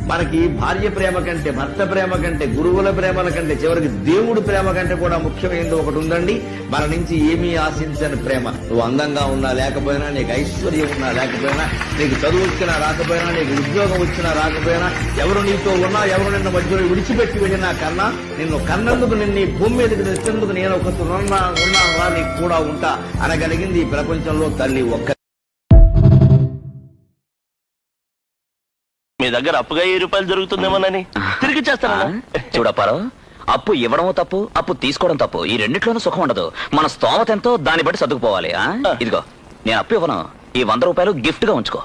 మనకి భార్య ప్రేమ కంటే, భర్త ప్రేమ కంటే, గురువుల ప్రేమల కంటే, చివరికి దేవుడు ప్రేమ కంటే కూడా ముఖ్యమైనది ఒకటి ఉందండి. మన నుంచి ఏమీ ఆశించని ప్రేమ. నువ్వు అందంగా ఉన్నా లేకపోయినా, నీకు ఐశ్వర్యం ఉన్నా లేకపోయినా, నీకు చదువు వచ్చినా రాకపోయినా, నీకు ఉద్యోగం వచ్చినా రాకపోయినా, ఎవరు నీతో ఉన్నా, ఎవరు నిన్న మధ్యలో విడిచిపెట్టి వెళ్ళినా కన్నా, నిన్ను కన్నందుకు, నిన్ను ఈ భూమి మీదకి తెచ్చేందుకు నేను ఒక ఉన్నాను, నీకు కూడా ఉంటా అనగలిగింది ఈ ప్రపంచంలో తల్లి ఒక్క. మీ దగ్గర అప్పుగా 1000 రూపాయలు జరుగుతుందేమోనని తిరిగి చేస్తారా? చూడపారో, అప్పు ఇవ్వడమో తప్పు, అప్పు తీసుకోవడం తప్పు. ఈ రెండిట్లోనూ సుఖం ఉండదు. మన స్తోమత ఎంతో దాన్ని బట్టి సర్దుకుపోవాలి. ఇదిగో, నేను అప్పు ఇవ్వను. ఈ 100 రూపాయలు గిఫ్ట్ గా ఉంచుకో.